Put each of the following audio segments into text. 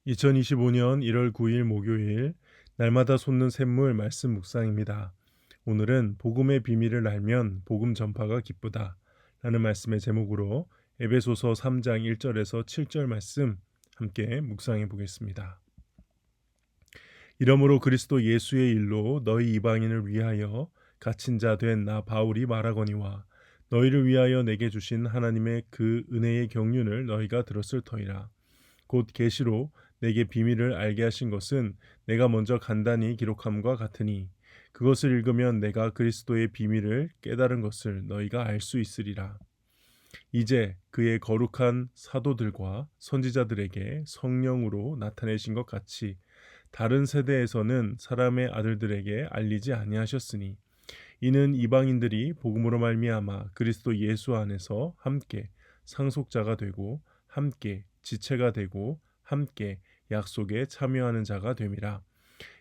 2025년 1월 9일 목요일 날마다 솟는 샘물 말씀 묵상입니다. 오늘은 복음의 비밀을 알면 복음 전파가 기쁘다 라는 말씀의 제목으로 에베소서 3장 1절에서 7절 말씀 함께 묵상해 보겠습니다. 이러므로 그리스도 예수의 일로 너희 이방인을 위하여 갇힌 자 된 나 바울이 말하거니와 너희를 위하여 내게 주신 하나님의 그 은혜의 경륜을 너희가 들었을 터이라. 곧 계시로 내게 비밀을 알게 하신 것은 내가 먼저 간단히 기록함과 같으니 그것을 읽으면 내가 그리스도의 비밀을 깨달은 것을 너희가 알 수 있으리라. 이제 그의 거룩한 사도들과 선지자들에게 성령으로 나타내신 것 같이 다른 세대에서는 사람의 아들들에게 알리지 아니하셨으니 이는 이방인들이 복음으로 말미암아 그리스도 예수 안에서 함께 상속자가 되고 함께 지체가 되고 함께 약속에 참여하는 자가 됨이라.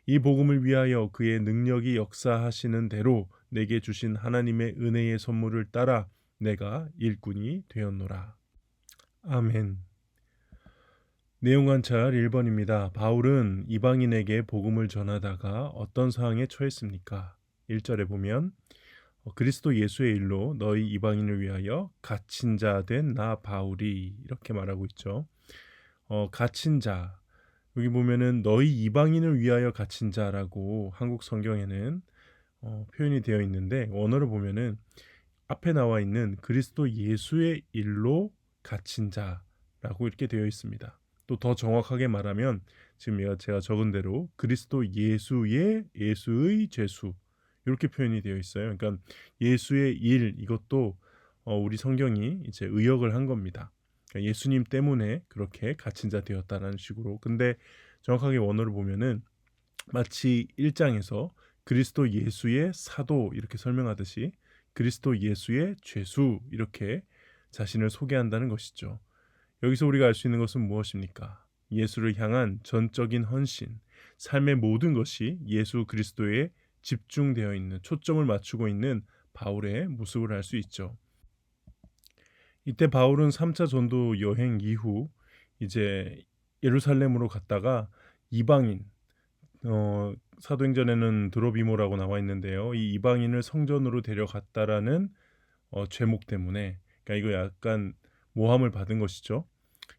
이 복음을 위하여 그의 능력이 역사하시는 대로 내게 주신 하나님의 은혜의 선물을 따라 내가 일꾼이 되었노라. 아멘. 내용 관찰 1번입니다. 바울은 이방인에게 복음을 전하다가 어떤 상황에 처했습니까? 1절에 보면 그리스도 예수의 일로 너희 이방인을 위하여 갇힌 자 된 나 바울이 이렇게 말하고 있죠. 갇힌 자, 여기 보면은 너희 이방인을 위하여 갇힌 자라고 한국 성경에는 표현이 되어 있는데 원어를 보면은 앞에 나와 있는 그리스도 예수의 일로 갇힌 자라고 이렇게 되어 있습니다. 또 더 정확하게 말하면 지금 제가 적은 대로 그리스도 예수의 죄수 이렇게 표현이 되어 있어요. 그러니까 예수의 일 이것도 우리 성경이 이제 의역을 한 겁니다. 그러니까 예수님 때문에 그렇게 갇힌 자 되었다는 식으로. 근데 정확하게 원어를 보면은 마치 1장에서 그리스도 예수의 사도 이렇게 설명하듯이 그리스도 예수의 죄수 이렇게 자신을 소개한다는 것이죠. 여기서 우리가 알 수 있는 것은 무엇입니까? 예수를 향한 전적인 헌신, 삶의 모든 것이 예수 그리스도에 집중되어 있는, 초점을 맞추고 있는 바울의 모습을 알 수 있죠. 이때 바울은 3차 전도 여행 이후 이제 예루살렘으로 갔다가 이방인, 사도행전에는 드로비모라고 나와 있는데요. 이 이방인을 성전으로 데려갔다라는 죄목 때문에, 그러니까 이거 약간 모함을 받은 것이죠.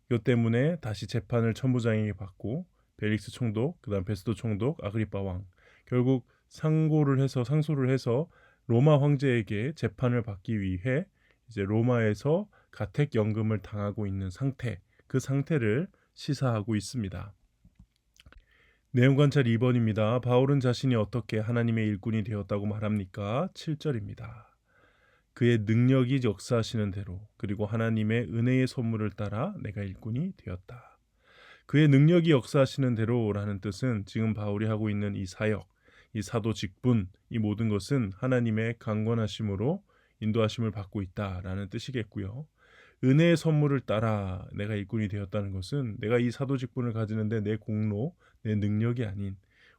이것 때문에 다시 재판을 천부장에게 받고 벨릭스 총독, 그다음 베스도 총독, 아그리파 왕, 결국 상소를 해서 로마 황제에게 재판을 받기 위해 이제 로마에서 가택 연금을 당하고 있는 상태, 그 상태를 시사하고 있습니다. 내용 관찰 2번입니다. 바울은 자신이 어떻게 하나님의 일꾼이 되었다고 말합니까? 7절입니다. 그의 능력이 역사하시는 대로 그리고 하나님의 은혜의 선물을 따라 내가 일꾼이 되었다. 그의 능력이 역사하시는 대로라는 뜻은 지금 바울이 하고 있는 이 사역, 이 사도 직분, 이 모든 것은 하나님의 강권하심으로 인도하심을 받고 있다라는 뜻이겠고요. 은혜의 선물을 따라 내가 일꾼이 되었다는 것은 내가 이 사도 직분을 가지는데 내 공로, 내 능력이 아닌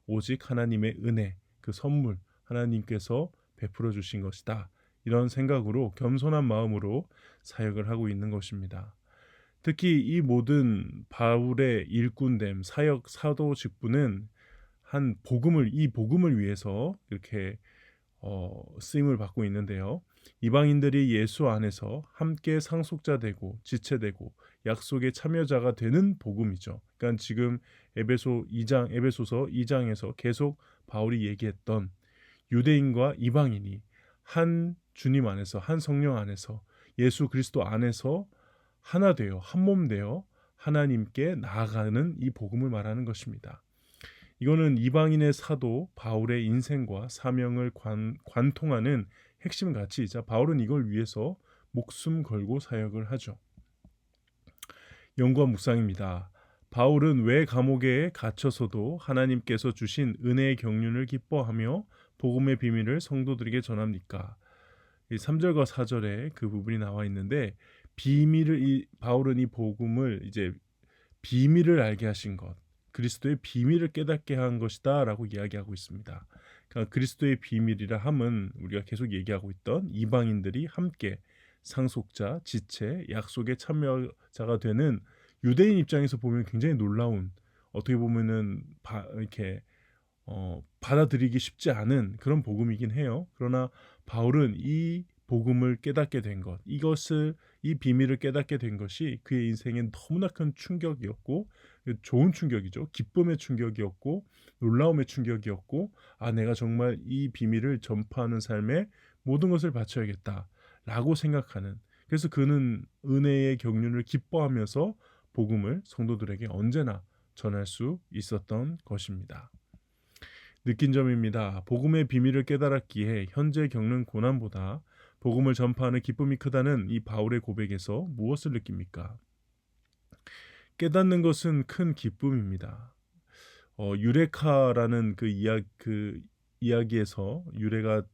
오직 하나님의 은혜, 그 선물, 하나님께서 베풀어 주신 것이다. 이런 생각으로 겸손한 마음으로 사역을 하고 있는 것입니다. 특히 이 모든 바울의 일꾼됨, 사역, 사도 직분은 이 복음을 위해서 이렇게 쓰임을 받고 있는데요. 이방인들이 예수 안에서 함께 상속자 되고 지체되고 약속의 참여자가 되는 복음이죠. 그러니까 지금 에베소서 2장에서 계속 바울이 얘기했던 유대인과 이방인이 한 주님 안에서, 한 성령 안에서, 예수 그리스도 안에서 하나 되어, 한 몸 되어 하나님께 나아가는 이 복음을 말하는 것입니다. 이거는 이방인의 사도 바울의 인생과 사명을 관통하는 핵심 가치이자 바울은 이걸 위해서 목숨 걸고 사역을 하죠. 연구와 묵상입니다. 바울은 왜 감옥에 갇혀서도 하나님께서 주신 은혜의 경륜을 기뻐하며 복음의 비밀을 성도들에게 전합니까? 3절과 4절에 그 부분이 나와 있는데 바울은 이 복음을 이제 비밀을 알게 하신 것, 그리스도의 비밀을 깨닫게 한 것이다라고 이야기하고 있습니다. 그러니까 그리스도의 비밀이라 함은 우리가 계속 얘기하고 있던 이방인들이 함께 상속자, 지체, 약속의 참여자가 되는 유대인 입장에서 보면 굉장히 놀라운 어떻게 보면은 이렇게 받아들이기 쉽지 않은 그런 복음이긴 해요. 그러나 바울은 이 복음을 깨닫게 된 것, 이 비밀을 깨닫게 된 것이 그의 인생엔 너무나 큰 충격이었고, 좋은 충격이죠. 기쁨의 충격이었고, 놀라움의 충격이었고, 내가 정말 이 비밀을 전파하는 삶에 모든 것을 바쳐야겠다라고 생각하는. 그래서 그는 은혜의 경륜을 기뻐하면서 복음을 성도들에게 언제나 전할 수 있었던 것입니다. 느낀 점입니다. 복음의 비밀을 깨달았기에 현재 겪는 고난보다 복음을 전파하는 기쁨이 크다는 이 바울의 고백에서 무엇을 느낍니까? 깨닫는 것은 큰 기쁨입니다. 유레카라는 그 이야기에서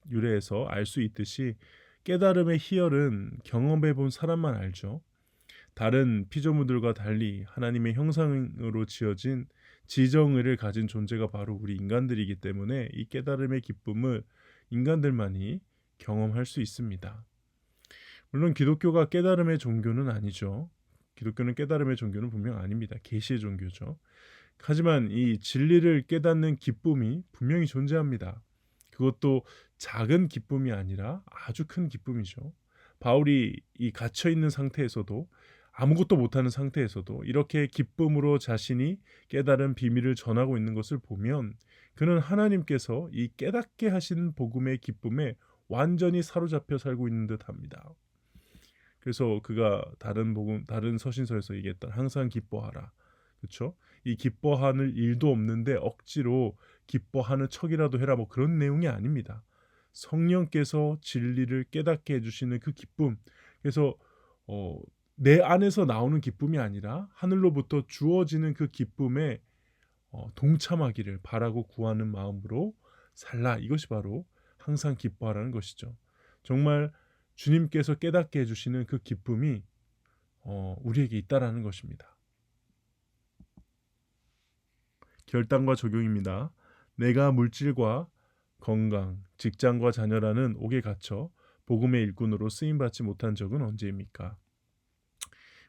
유래에서 알 수 있듯이 깨달음의 희열은 경험해 본 사람만 알죠. 다른 피조물들과 달리 하나님의 형상으로 지어진 지정의를 가진 존재가 바로 우리 인간들이기 때문에 이 깨달음의 기쁨을 인간들만이 경험할 수 있습니다. 물론 기독교가 깨달음의 종교는 아니죠. 기독교는 깨달음의 종교는 분명 아닙니다. 계시의 종교죠. 하지만 이 진리를 깨닫는 기쁨이 분명히 존재합니다. 그것도 작은 기쁨이 아니라 아주 큰 기쁨이죠. 바울이 이 갇혀 있는 상태에서도 아무것도 못하는 상태에서도 이렇게 기쁨으로 자신이 깨달은 비밀을 전하고 있는 것을 보면 그는 하나님께서 이 깨닫게 하신 복음의 기쁨에 완전히 사로잡혀 살고 있는 듯합니다. 그래서 그가 다른 서신서에서 얘기했던 항상 기뻐하라. 그렇죠? 이 기뻐하는 일도 없는데 억지로 기뻐하는 척이라도 해라, 뭐 그런 내용이 아닙니다. 성령께서 진리를 깨닫게 해주시는 그 기쁨. 그래서 내 안에서 나오는 기쁨이 아니라 하늘로부터 주어지는 그 기쁨에 동참하기를 바라고 구하는 마음으로 살라. 이것이 바로 항상 기뻐하라는 것이죠. 정말 주님께서 깨닫게 해주시는 그 기쁨이 우리에게 있다라는 것입니다. 결단과 적용입니다. 내가 물질과 건강, 직장과 자녀라는 옥에 갇혀 복음의 일꾼으로 쓰임받지 못한 적은 언제입니까?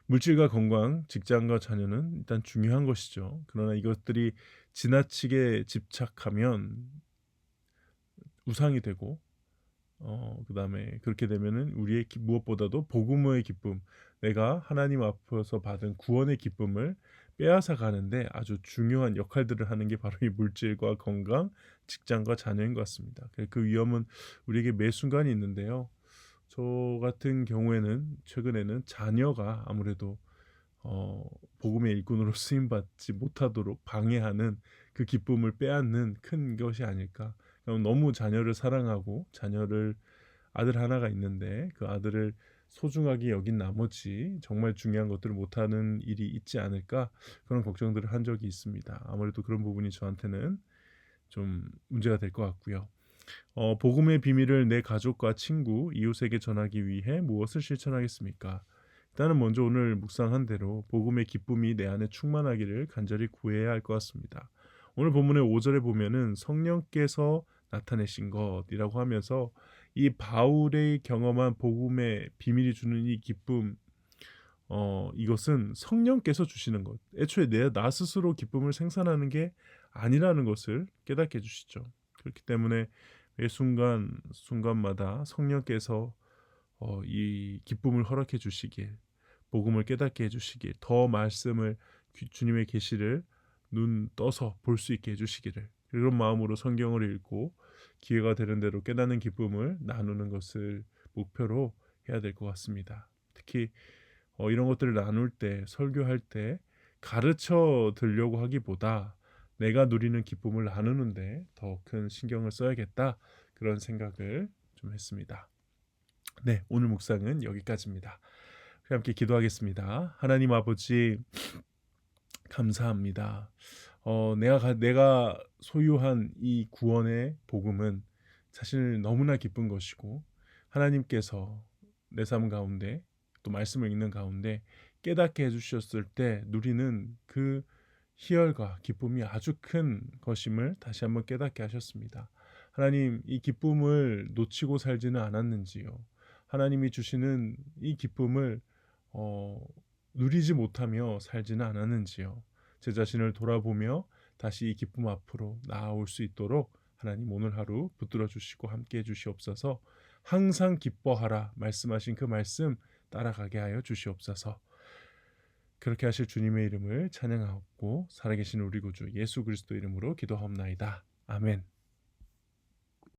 물질과 건강, 직장과 자녀는 일단 중요한 것이죠. 그러나 이것들이 지나치게 집착하면 우상이 되고 그다음에 그렇게 되면은 우리의 무엇보다도 복음의 기쁨, 내가 하나님 앞에서 받은 구원의 기쁨을 빼앗아 가는데 아주 중요한 역할들을 하는 게 바로 이 물질과 건강, 직장과 자녀인 것 같습니다. 그 위험은 우리에게 매 순간이 있는데요. 저 같은 경우에는 최근에는 자녀가 아무래도 복음의 일꾼으로 쓰임 받지 못하도록 방해하는 그 기쁨을 빼앗는 큰 것이 아닐까. 너무 자녀를 사랑하고 아들 하나가 있는데 그 아들을 소중하게 여긴 나머지 정말 중요한 것들을 못하는 일이 있지 않을까, 그런 걱정들을 한 적이 있습니다. 아무래도 그런 부분이 저한테는 좀 문제가 될 것 같고요. 복음의 비밀을 내 가족과 친구, 이웃에게 전하기 위해 무엇을 실천하겠습니까? 일단은 먼저 오늘 묵상한 대로 복음의 기쁨이 내 안에 충만하기를 간절히 구해야 할 것 같습니다. 오늘 본문의 5절에 보면은 성령께서 나타내신 것이라고 하면서 이 바울의 경험한 복음의 비밀이 주는 이 기쁨, 이것은 성령께서 주시는 것. 애초에 나 스스로 기쁨을 생산하는 게 아니라는 것을 깨닫게 해주시죠. 그렇기 때문에 매 순간마다 성령께서 이 기쁨을 허락해 주시길, 복음을 깨닫게 해주시길, 더 말씀을 주님의 계시를 눈 떠서 볼 수 있게 해주시기를, 그런 마음으로 성경을 읽고 기회가 되는 대로 깨닫는 기쁨을 나누는 것을 목표로 해야 될 것 같습니다. 특히 이런 것들을 나눌 때, 설교할 때 가르쳐 드리려고 하기보다 내가 누리는 기쁨을 나누는데 더 큰 신경을 써야겠다, 그런 생각을 좀 했습니다. 네, 오늘 묵상은 여기까지입니다. 함께 기도하겠습니다. 하나님 아버지, 감사합니다. 내가 소유한 이 구원의 복음은 사실 너무나 기쁜 것이고, 하나님께서 내 삶 가운데 또 말씀을 읽는 가운데 깨닫게 해주셨을 때 누리는 그 희열과 기쁨이 아주 큰 것임을 다시 한번 깨닫게 하셨습니다. 하나님, 이 기쁨을 놓치고 살지는 않았는지요? 하나님이 주시는 이 기쁨을 누리지 못하며 살지는 않았는지요? 제 자신을 돌아보며 다시 이 기쁨 앞으로 나아올 수 있도록 하나님 오늘 하루 붙들어 주시고 함께해 주시옵소서. 항상 기뻐하라 말씀하신 그 말씀 따라가게 하여 주시옵소서. 그렇게 하실 주님의 이름을 찬양하옵고 살아계신 우리 구주 예수 그리스도 이름으로 기도하옵나이다. 아멘.